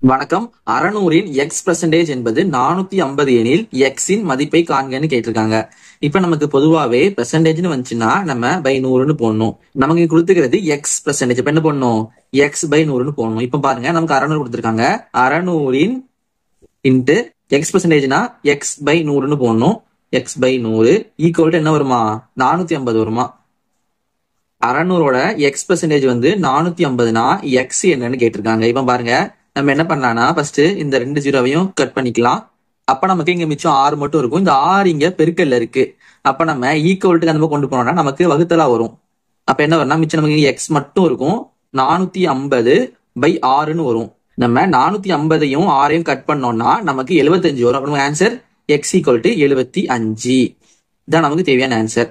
வணக்கம். 600இன் X percentage என்பது 450 எனில் எக்ஸின் மதிப்பை காண்கன்னு கேட்டிருக்காங்க. இப்ப நமக்கு பொதுவாவே பெர்சன்டேஜ்னு வந்துச்சுன்னா நம்ம பை 100ன்னு போடணும். நமக்கு கொடுத்துக்கிறது எக்ஸ் பெர்சன்டேஜ். இப்ப என்ன பண்ணணும்? எக்ஸ் பை 100ன்னு போடணும். இப்ப பாருங்க, நமக்கு 600 கொடுத்துருக்காங்க. 600இன் இன்ட்டு எக்ஸ் பெர்சன்டேஜ்னா எக்ஸ் பை 100ன்னு போடணும். எக்ஸ் பை 100 ஈக்குவல் என்ன வருமா? 450 வருமா? 600ஓட எக்ஸ் பெர்சன்டேஜ் வந்து 450னா எக்ஸ் என்னன்னு கேட்டிருக்காங்க. இப்ப பாருங்க, நம்ம என்ன பண்ணலாம்னா ஃபர்ஸ்ட் இந்த 2 ஜீரோவையும் கட் பண்ணிக்கலாம். அப்ப நமக்கு இங்க மிச்சம் 6 மட்டும் இருக்கும். இந்த 6 இங்க பெருக்கல்ல இருக்கு. அப்ப நம்ம ஈக்குவல்ட்டுக்கு அந்த கொண்டு போனோம்னா நமக்கு வகுத்தலா வரும். அப்ப என்ன வரும்னா மிச்சம் நமக்கு எக்ஸ் மட்டும் இருக்கும். 450 பை 6ன்னு வரும். நம்ம 450ஐயும் 6ஐயும் கட் பண்ணோம்னா நமக்கு 75 வரும். அப்ப நமக்கு ஆன்சர் எக்ஸ் ஈக்குவல் டு 75. இதான் நமக்கு தேவையான ஆன்சர்.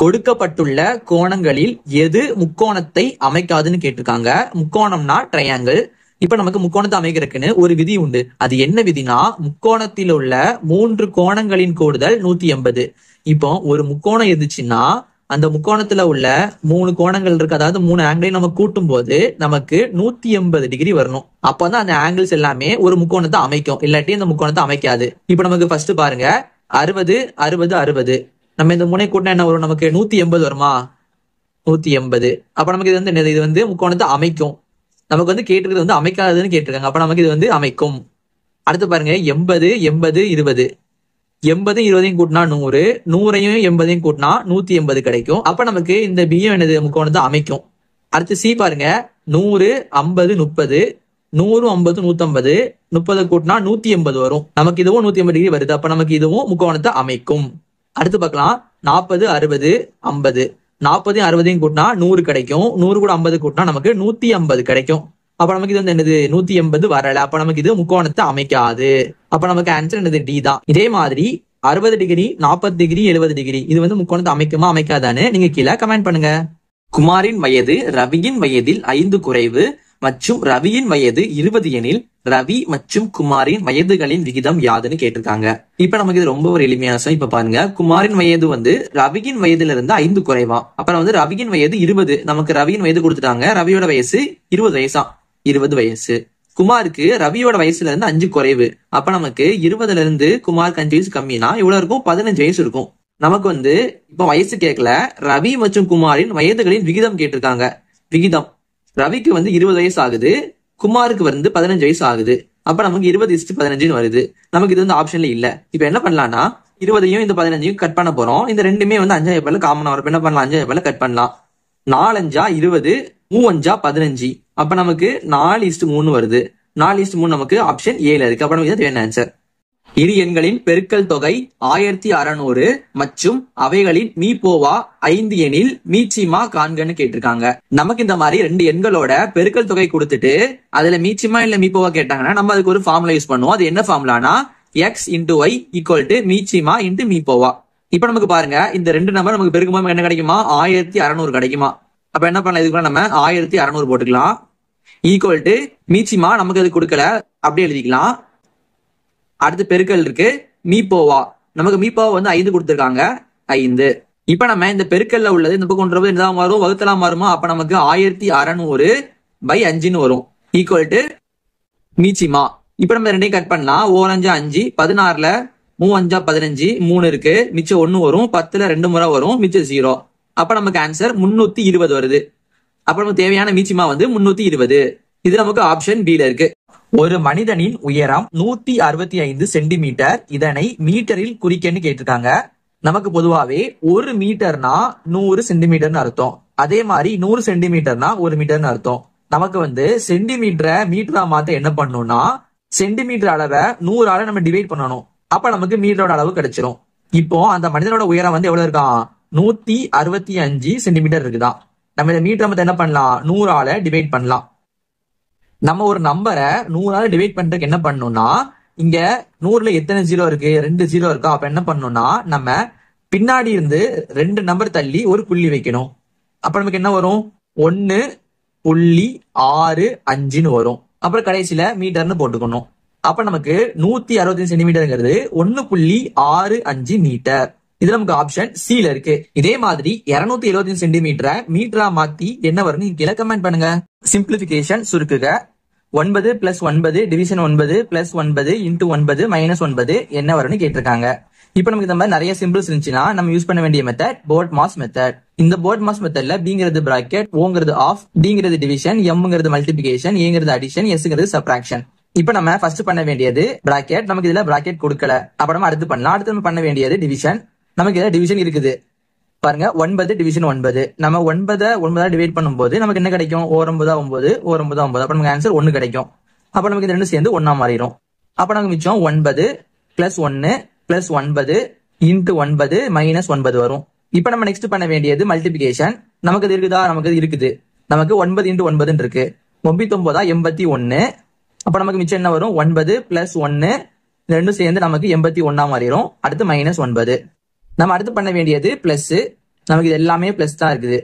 கொடுக்கப்பட்டுள்ள கோணங்களில் எது முக்கோணத்தை அமைக்காதுன்னு கேட்டிருக்காங்க. முக்கோணம்னா ட்ரையாங்கிள். இப்ப நமக்கு முக்கோணத்தை அமைக்கிறதுக்குன்னு ஒரு விதி உண்டு. அது என்ன விதினா, முக்கோணத்தில் உள்ள 3 கோணங்களின் கூடுதல் 180. இப்போ ஒரு முக்கோணம் எதுச்சுன்னா அந்த முக்கோணத்துல உள்ள 3 கோணங்கள் இருக்கு, அதாவது 3 ஆங்கிளையும் நம்ம கூட்டும் போது நமக்கு 180 டிகிரி வரணும். அப்பதான் அந்த ஆங்கிள்ஸ் எல்லாமே ஒரு முக்கோணத்தை அமைக்கும், இல்லாட்டி அந்த முக்கோணத்தை அமைக்காது. இப்ப நமக்கு ஃபர்ஸ்ட் பாருங்க, 60 60 60. நம்ம இந்த முனை கூட்டினா என்ன வரும்? நமக்கு 180 வருமா? 180. அப்ப நமக்கு இது வந்து இது வந்து முக்கோணத்தை அமைக்கும். நமக்கு வந்து கேட்டிருக்கிறது வந்து அமைக்காதுன்னு கேட்டிருக்காங்க. அப்ப நமக்கு இது வந்து அமைக்கும். அடுத்து பாருங்க, 80 80 20. 80 20 கூட்டினா 100, 100ஐயும் 80ஐயும் கூட்டினா 180 கிடைக்கும். அப்ப நமக்கு இந்த பியும் என்னது? முக்கோணத்தை அமைக்கும். அடுத்து சி பாருங்க, 100 50 30, 100 50 150, 30 கூட்டினா 180 வரும். நமக்கு இதுவும் 180 டிகிரி வருது. அப்ப நமக்கு இதுவும் முக்கோணத்தை அமைக்கும். அடுத்து பார்க்கலாம், 40 60 50. 40 60 கூட்டினா 100 கிடைக்கும். 100 கூட 50 கூட்டினா நமக்கு 150 கிடைக்கும். அப்ப நமக்கு இது வந்து என்னது? 180 வரல. அப்ப நமக்கு இது முக்கோணத்தை அமைக்காது. அப்ப நமக்கு ஆன்சர் என்னது? டி தான். இதே மாதிரி 60 டிகிரி 40 டிகிரி 70 டிகிரி இது வந்து முக்கோணத்தை அமைக்குமா அமைக்காதான்னு நீங்க கீழே கமெண்ட் பண்ணுங்க. குமாரின் வயது ரவியின் வயதில் 5 குறைவு மற்றும் ரவியின் வயது 20 எனில் ரவி மற்றும் குமாரின் வயதுகளின் விகிதம் யாதுன்னு கேட்டிருக்காங்க. இப்ப நமக்கு இது ரொம்ப ஒரு எளிமையான விஷயம். இப்ப பாருங்க, குமாரின் வயது வந்து ரவியின் வயதுல இருந்து 5 குறைவா. அப்புறம் வந்து ரவியின் வயது 20. நமக்கு ரவியின் வயது கொடுத்துட்டாங்க. ரவியோட வயசு 20 வயசா? 20 வயசு. குமாருக்கு ரவியோட வயசுல இருந்து 5 குறைவு. அப்ப நமக்கு 20ல இருந்து குமாருக்கு 5 வயசு கம்மினா இவ்வளவு இருக்கும், 15 வயசு இருக்கும். நமக்கு வந்து இப்ப வயசு கேட்கல, ரவி மற்றும் குமாரின் வயதுகளின் விகிதம் கேட்டிருக்காங்க. விகிதம் ரவிக்கு வந்து 20 வயசு ஆகுது, குமாருக்கு வந்து 15 வயசு ஆகுது. அப்ப நமக்கு 20:15 வருது. நமக்கு இது வந்து ஆப்ஷன்ல இல்ல. இப்ப என்ன பண்ணலாம்னா 20ஐயும் இந்த 15ஐயும் கட் பண்ண போறோம். இந்த ரெண்டுமே வந்து 5 பேர்ல காமனா வரும். என்ன பண்ணலாம்? 5 பேர்ல கட் பண்ணலாம். 4 5 20, 3 5 15. அப்ப நமக்கு 4:3 வருது. 4:3 நமக்கு ஆப்ஷன் ஏல இருக்கு. அப்ப நமக்கு இது ஆன்சர். இரு எண்களின் பெருக்கல் தொகை 1600 மற்றும் அவைகளின் மீப்போவா 5 எனில் மீச்சிமா காண்கன்னு கேட்டிருக்காங்க. நமக்கு இந்த மாதிரி 2 எண்களோட பெருக்கல் தொகை கொடுத்துட்டு அதுல மீச்சிமா இல்ல மீப்போவா கேட்டாங்கன்னா நம்ம அதுக்கு ஒரு ஃபார்முலா யூஸ் பண்ணுவோம். அது என்ன ஃபார்முலானா x into y equal to மீச்சிமா இன்டு மீப்போவா. இப்ப நமக்கு பாருங்க, இந்த 2 நம்பர் நமக்கு பெருக்கும்போது என்ன கிடைக்குமா? 1600 கிடைக்குமா? அப்ப என்ன பண்ணலாம்? இதுக்கு நம்ம 1600 போட்டுக்கலாம். ஈக்குவல் டு மீச்சிமா நமக்கு அது கொடுக்கல, அப்படியே எழுதிக்கலாம். அடுத்து பெருக்கல் இருக்கு, மீப்போவா. நமக்கு மீப்போவா வந்து 5 கொடுத்துருக்காங்க, 5. இப்ப நம்ம இந்த பெருக்கல்ல உள்ளது இந்த பக்கம் கொண்டு வரது என்னதான் மாறும்? வகுத்தலாம் மாறுமா? அப்ப நமக்கு 1600 பை 5ன்னு வரும். ஈக்குவல் டு மீச்சிமா. இப்ப நம்ம ரெண்டையும் கட் பண்ணலாம். 4 5 5, 16ல 3 5 15, 3 இருக்கு, மிச்சம் 1 வரும். 10ல 2 முறை வரும், மிச்சம் 0. அப்ப நமக்கு ஆன்சர் 320 வருது. அப்ப நமக்கு தேவையான மீச்சிமா வந்து 320. இது நமக்கு ஆப்ஷன் பி ல இருக்கு. ஒரு மனிதனின் உயரம் 165 சென்டிமீட்டர். இதனை மீட்டரில் குறிக்கன்னு கேட்டிருக்காங்க. நமக்கு பொதுவாவே 1 மீட்டர்னா 100 சென்டிமீட்டர்னு அர்த்தம். அதே மாதிரி 100 சென்டிமீட்டர்னா 1 மீட்டர்னு அர்த்தம். நமக்கு வந்து சென்டிமீட்டரை மீட்டரா மாத்த என்ன பண்ணணும்னா சென்டிமீட்டர் அளவை 100ஆல நம்ம டிவைட் பண்ணணும். அப்ப நமக்கு மீட்டரோட அளவு கிடைச்சிரும். இப்போ அந்த மனிதனோட உயரம் வந்து எவ்வளவு இருக்கான்? 165 சென்டிமீட்டர் இருக்குதான். நம்ம இந்த மீட்டர் மத்த என்ன பண்ணலாம்? 100ஆல டிவைட் பண்ணலாம். நம்ம ஒரு நம்பரை 100ஆல டிவைட் பண்றதுக்கு என்ன பண்ணணும்னா, இங்க 100ல எத்தனை 0 இருக்கு? 2 0 இருக்கா? அப்ப என்ன பண்ணணும்னா நம்ம பின்னாடி இருந்து 2 நம்பர் தள்ளி ஒரு புள்ளி வைக்கணும். அப்ப நமக்கு என்ன வரும்? 1.65ன்னு வரும். அப்புறம் கடைசியில மீட்டர்னு போட்டுக்கணும். அப்ப நமக்கு 165 சென்டிமீட்டர்ங்கிறது 1.65 மீட்டர். இது நமக்கு ஆப்ஷன் சி ல இருக்கு. இதே மாதிரி 275 சென்டிமீட்டரை மீட்டரா மாத்தி என்ன வரும்னு கீழே கமெண்ட் பண்ணுங்க. சிம்பிளிபிகேஷன் சுருக்குக. 9 plus 9 division 9 plus 9 into 9 minus 9 என்ன வரும்னு கேட்டிருக்காங்க. இப்ப நமக்கு இந்த மாதிரி நிறைய சிம்பிள்ஸ் இருந்துச்சுன்னா நம்ம யூஸ் பண்ண வேண்டிய மெத்தட் போர்ட் மாஸ் மெத்தட். இந்த போர்ட் மாஸ் மெத்தட்ல பிங்கிறது பிராக்கெட், ஓங்கிறது ஆஃப், டிங்கிறது டிவிஷன், எம்ங்கிறது மல்டிபிகேஷன், ஏங்கிறது அடிஷன், எஸ்ங்கிறது சப்ட்ராக்ஷன். இப்ப நம்ம ஃபர்ஸ்ட் பண்ண வேண்டியது பிராக்கெட். நமக்கு இதுல பிராக்கெட் கொடுக்கல, அப்ப நம்ம அடுத்து பண்ணலாம். அடுத்து நம்ம பண்ண வேண்டியது டிவிஷன். நமக்கு இதுல டிவிஷன் இருக்குது பாருங்க, 9 டிவிஷன் 9. நம்ம 9 டிவைட் பண்ணும்போது நமக்கு என்ன கிடைக்கும்? 9 9 9. அப்ப நமக்கு ஆன்சர் 1 கிடைக்கும். அப்ப நமக்கு இது ரெண்டு சேர்ந்து 1 மாறிடும். அப்ப நமக்கு மிச்சம் 9 பிளஸ் 1 பிளஸ் 9 இன்டு 9 மைனஸ் 9 வரும். இப்ப நம்ம நெக்ஸ்ட் பண்ண வேண்டியது மல்டிபிகேஷன். நமக்கு இது இருக்குதா? நமக்கு இது இருக்குது. நமக்கு 9 இன்டு 9 இருக்கு. 9 81. அப்ப நமக்கு மிச்சம் என்ன வரும்? 9 பிளஸ் 1 ரெண்டும் சேர்ந்து நமக்கு 81 மாறிடும். அடுத்து மைனஸ் 9. நம்ம அடுத்து பண்ண வேண்டியது பிளஸ். நமக்கு இது எல்லாமே பிளஸ் தான் இருக்குது.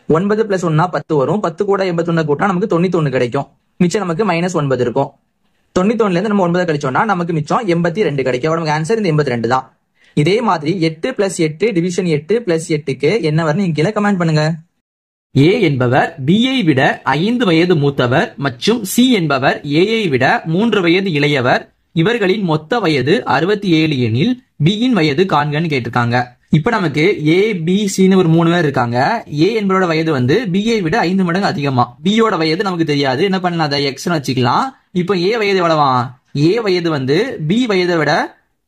9 பிளஸ் 1 10 வரும். 10 கூட 81 கூட்டினா நமக்கு 91 கிடைக்கும். மிச்சம் நமக்கு மைனஸ் 9 இருக்கும். 91 இருந்து நம்ம 9 கழிச்சோம்னா நமக்கு மிச்சம் 82 கிடைக்கும். நமக்கு ஆன்சர் இந்த 82 தான். இதே மாதிரி 8 பிளஸ் 8 டிவிஷன் 8 பிளஸ் 8க்கு என்ன வரும் நீங்க கீழே கமெண்ட் பண்ணுங்க. ஏ என்பவர் பியை விட 5 வயது மூத்தவர் மற்றும் சி என்பவர் ஏயை விட 3 வயது இளையவர். இவர்களின் மொத்த வயது 67 எனில் பியின் வயது காண்கன்னு கேட்டிருக்காங்க. இப்ப நமக்கு ஏ பி சின்னு ஒரு 3 பேர் இருக்காங்க. ஏ என்பவரோட வயது வந்து பியை விட 5 மடங்கு அதிகமா. பியோட வயது நமக்கு தெரியாது, என்ன பண்ணலாம்? அதை எக்ஸ்னு வச்சுக்கலாம். இப்போ ஏ வயது எவ்வளவா? ஏ வயது வந்து பி வயதை விட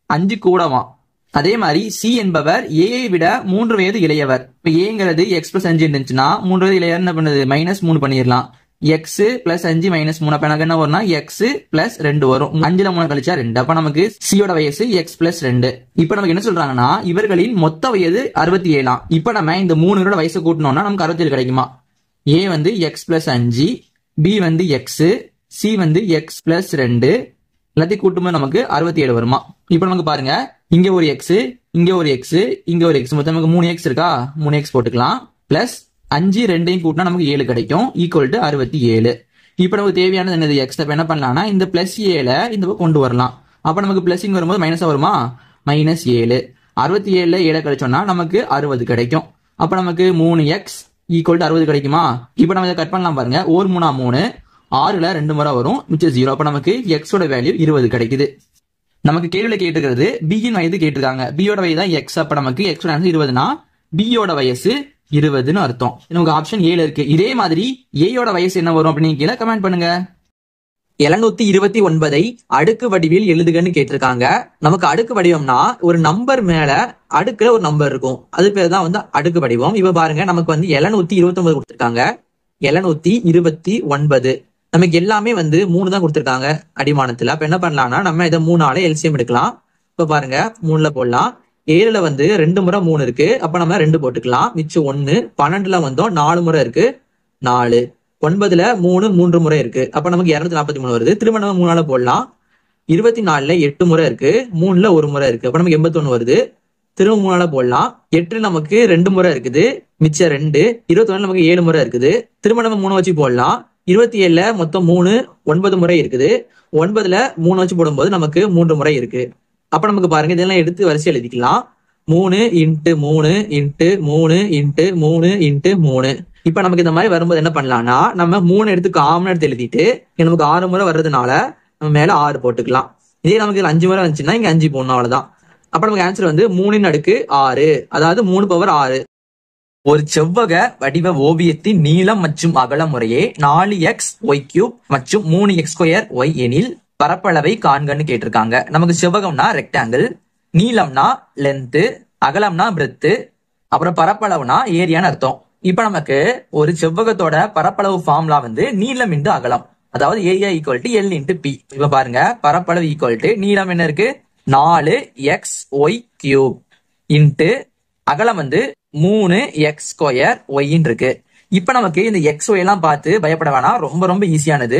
5 கூடவா. அதே மாதிரி சி என்பவர் ஏஐ விட 3 வயது இளையவர். இப்ப ஏங்கிறது எக்ஸ் பிளஸ் 5 இருந்துச்சுன்னா 3 வயது இளையவர் என்ன பண்ணுது? மைனஸ் 3 பண்ணிடலாம். X plus 5 minus 3. அப்ப எனக்கு என்ன வரும்னா எக்ஸ் பிளஸ் 2 வரும். 5ல 3 கழிச்சா 2. அப்ப நமக்கு சியோட வயசு எக்ஸ் பிளஸ் 2. இப்ப நமக்கு என்ன சொல்றாங்கன்னா இவர்களின் மொத்த வயது 67. இப்ப நம்ம இந்த 3 பேரோட வயசு கூட்டணும்னா நமக்கு 67 கிடைக்குமா? ஏ வந்து எக்ஸ் பிளஸ் 5, பி வந்து எக்ஸ், சி வந்து எக்ஸ் பிளஸ் 2. எல்லாத்தையும் கூட்டும்போது நமக்கு 67 வருமா? இப்ப நமக்கு பாருங்க, இங்க ஒரு எக்ஸ், இங்க ஒரு எக்ஸ், இங்க ஒரு எக்ஸ், மொத்தம் நமக்கு 3 எக்ஸ் இருக்கா? 3 எக்ஸ் போட்டுக்கலாம். பிளஸ் 5 2 கூட்டினா நமக்கு 7 கிடைக்கும். Equal to 67. இப்ப நமக்கு தேவையானது என்னது? எக்ஸ். அப்ப என்ன பண்ணலாம்னா இந்த பிளஸ் 7 இந்த பக்கம் கொண்டு வரலாம். அப்ப நமக்கு பிளஸிங் வரும்போது மைனஸா வருமா? மைனஸ் 7. 67 7 கழிச்சோம்னா நமக்கு 60 கிடைக்கும். அப்ப நமக்கு 3x ஈக்குவல் டு 60 கிடைக்குமா? இப்ப நம்ம இதை கட் பண்ணலாம் பாருங்க. 1 3 3, 6ல 2 முறை வரும், மிச்சம் 0. அப்ப நமக்கு எக்ஸோட வேல்யூ 20 கிடைக்குது. நமக்கு கேள்வியில கேட்டுக்கிறது பியின் வயது கேட்டிருக்காங்க. பியோட வயது தான் எக்ஸ். அப்ப நமக்கு எக்ஸோட ஆன்சர் 20னா பியோட வயசு 20ன்னு அர்த்தம். நமக்கு ஆப்ஷன் ஏல இருக்கு. இதே மாதிரி ஏயோட வயசு என்ன வரும் அப்படின்னு கீழே கமெண்ட் பண்ணுங்க. 729 அடுக்கு வடிவில் எழுதுகன்னு கேட்டிருக்காங்க. நமக்கு அடுக்கு வடிவம்னா ஒரு நம்பர் மேல அடுக்குல ஒரு நம்பர் இருக்கும், அது பேர் தான் வந்து அடுக்கு வடிவம். இப்ப பாருங்க, நமக்கு வந்து 729 கொடுத்திருக்காங்க. 729 நமக்கு எல்லாமே வந்து 3 தான் கொடுத்திருக்காங்க அடிமானத்துல. அப்ப என்ன பண்ணலாம்னா நம்ம இதை 3ஆல எல்சிஎம் எடுக்கலாம். இப்ப பாருங்க, 3ல போடலாம். 7ல வந்து 2 முறை 3 இருக்கு, அப்ப நம்ம 2 போட்டுக்கலாம், மிச்சம் 1. 12ல வந்தோம் 4 முறை இருக்கு, 4. 9ல 3 முறை இருக்கு, அப்ப நமக்கு 243 வருது. திரும்ப நம்ம 3ஆல போடலாம். 24ல 8 முறை இருக்கு, 3ல 1 முறை இருக்கு, அப்ப நமக்கு 81 வருது. திரும்ப 3ஆல போடலாம். 8 நமக்கு 2 முறை இருக்குது, மிச்சம் 2. 21 நமக்கு 7 முறை இருக்குது, திரும்ப நம்ம 3 வச்சு போடலாம். 27ல மொத்தம் 3 9 முறை இருக்குது. 9ல 3 வச்சு போடும்போது நமக்கு 3 முறை இருக்கு. அப்ப நமக்கு பாருங்க, இதெல்லாம் எடுத்து வரிசை எழுதிக்கலாம். 3 இன்ட்டு 3 இன்ட்டு 3 இன்ட்டு 3 இன்ட்டு 3. இப்ப நமக்கு இந்த மாதிரி வரும்போது என்ன பண்ணலாம்னா நம்ம 3 எடுத்து காமன் எடுத்து எழுதிட்டு நமக்கு 6 முறை வர்றதுனால நம்ம மேல 6 போட்டுக்கலாம். இதே நமக்கு 5 முறை வந்துச்சுன்னா இங்க 5 போடணும், அவ்வளவுதான். அப்ப நமக்கு ஆன்சர் வந்து 3/6, அதாவது 3/6. ஒரு செவ்வக வடிவ ஓவியத்தின் நீளம் மற்றும் அகலம் முறையே 4x(y³ மற்றும் 3x²y) எனில் பரப்பளவை காண்கன்னு கேட்டிருக்காங்க. நமக்கு செவ்வகம்னா ரெக்டாங்கிள், நீளம்னா லென்த், அகலம்னா பிரெத், அப்புறம் பரப்பளவுனா ஏரியான்னு அர்த்தம். இப்ப நமக்கு ஒரு செவ்வகத்தோட பரப்பளவு ஃபார்முலா வந்து நீளம் இன்டு அகலம், அதாவது area equal to L into B. இப்ப பாருங்க, பரப்பளவு ஈக்குவல் டு நீளம் என்ன இருக்கு? 4xy³ இன்ட்டு அகலம் வந்து 3x²y இருக்கு. இப்ப நமக்கு இந்த xy எல்லாம் பார்த்து பயப்பட வேணாம், ரொம்ப ரொம்ப ஈஸியானது.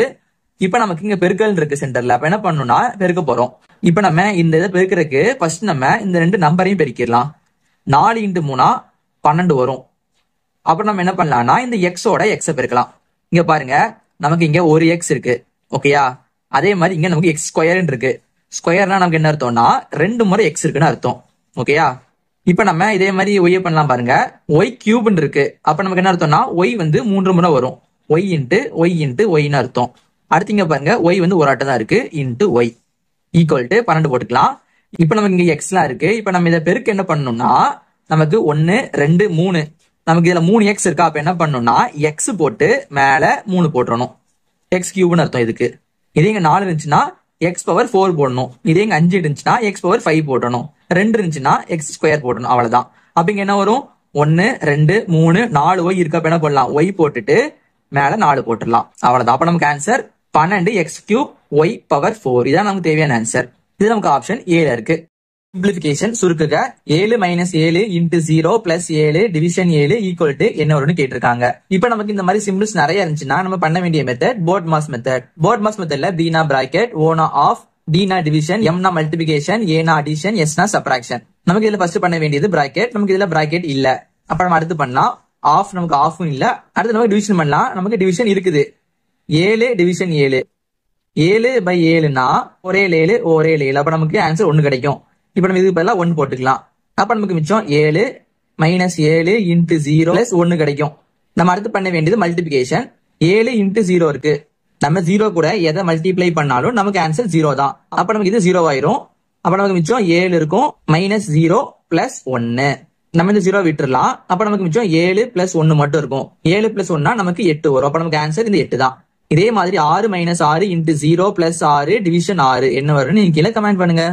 இப்ப நமக்கு இங்க பெருக்கல் இருக்கு சென்டர்ல. அப்ப என்ன பண்ணணும்னா பெருக்க போறோம். இப்ப நம்ம இந்த இதை பெருக்கிறதுக்கு ஃபர்ஸ்ட் நம்ம இந்த 2 நம்பரையும் பெருக்கிடலாம். 4 இன்ட்டு 3 12 வரும். அப்புறம் நம்ம என்ன பண்ணலாம்னா இந்த எக்ஸோட எக்ஸை பெருக்கலாம். இங்க பாருங்க, நமக்கு இங்க ஒரு எக்ஸ் இருக்கு, ஓகேயா? அதே மாதிரி இங்க நமக்கு x² இருக்கு. ஸ்கொயர்னா நமக்கு என்ன அர்த்தம்னா 2 முறை எக்ஸ் இருக்குன்னு அர்த்தம், ஓகேயா? இப்ப நம்ம இதே மாதிரி ஒய் பண்ணலாம் பாருங்க. y³ இருக்கு, அப்ப நமக்கு என்ன அர்த்தம்னா y வந்து 3 முறை வரும். y இன்ட்டு ஒய்னு அர்த்தம். அடுத்து இங்க பாருங்க ஒய் வந்து ஒரு ஆட்டம் தான் இருக்கு இன்டு ஒய் ஈக்குவல் டு 12 போட்டுக்கலாம். இப்ப நமக்கு இங்க எக்ஸ்லாம் இருக்கு. இப்ப நம்ம இதை பெருக்கு என்ன பண்ணணும்னா நமக்கு 1 2 3 நமக்கு இதுல 3 எக்ஸ் இருக்கா. அப்ப என்ன பண்ணணும்னா எக்ஸ் போட்டு மேல 3 போட்டுறணும். எக்ஸ் கியூப்னு அர்த்தம் இதுக்கு. இதே இங்க 4 இருந்துச்சுன்னா எக்ஸ் பவர் 4 போடணும். இதே இங்க 5 இருந்துச்சுன்னா எக்ஸ் பவர் 5 போடணும். 2 இருந்துச்சுன்னா எக்ஸ் ஸ்கொயர் போடணும். அவ்வளவுதான். அப்ப இங்க என்ன வரும் 1 2 3 4 ஒய் இருக்கு. அப்ப என்ன பண்ணலாம் ஒய் போட்டுட்டு மேல 4 போட்டுடலாம். அவ்வளவுதான். அப்ப நமக்கு answer 12 x cube y power 4. இதான் நமக்கு தேவையான ஆன்சர். இது நமக்கு ஆப்ஷன் ஏல இருக்கு. சிம்பிளிபிகேஷன் சுருக்குக 7 - 7 into 0 plus 7 division 7 equal to என்ன வரும்னு கேட்டிருக்காங்க. இப்ப நமக்கு இந்த மாதிரி சிம்பிள்ஸ் நிறைய இருந்துச்சுன்னா நம்ம பண்ண வேண்டிய method BODMAS method. BODMAS மெத்தட்ல பீனா பிராக்கெட், ஓனா ஆஃப், டினா டிவிஷன், எம்னா மல்டிபிகேஷன், ஏனா அடிஷன், எஸ்னா சப்ராக்ஷன். நமக்கு இதுல ஃபர்ஸ்ட் பண்ண வேண்டியது பிராக்கெட். நமக்கு இதுல பிராக்கெட் இல்ல. அப்ப நம்ம அடுத்து பண்ணலாம் ஆஃப். நமக்கு ஆஃபும் இல்ல. அடுத்து நமக்கு டிவிஷன் பண்ணலாம். நமக்கு டிவிஷன் இருக்குது. 7 டிவிஷன் 7 7/7னா ஒரே 7 ஒரே 7. அப்ப நமக்கு ஆன்சர் 1 கிடைக்கும். இப்ப நம்ம இதுக்கு பதிலா 1 போட்டுக்கலாம். அப்ப நமக்கு மிச்சம் 7 - 7 இன்டு 0 பிளஸ் 1 கிடைக்கும். நம்ம அடுத்து பண்ண வேண்டியது மல்டிபிகேஷன். 7 இன்டு 0 இருக்கு. நம்ம 0 கூட எதை மல்டிப்ளை பண்ணாலும் நமக்கு ஆன்சர் 0 தான். அப்ப நமக்கு இது 0 ஆயிரும். அப்ப நமக்கு மிச்சம் 7 இருக்கும் -0 பிளஸ் 1. நம்ம இந்த 0 விட்டுறலாம். அப்ப நமக்கு மிச்சம் 7 பிளஸ் 1 மட்டும் இருக்கும். 7 பிளஸ் 1னா நமக்கு 8 வரும். அப்ப நமக்கு ஆன்சர் இந்த 8 தான். இதே மாதிரி 6 - 6 இன்டு 0 பிளஸ் 6 டிவிஷன் 6 என்ன வரும்னு நீங்க கீழே கமெண்ட் பண்ணுங்க.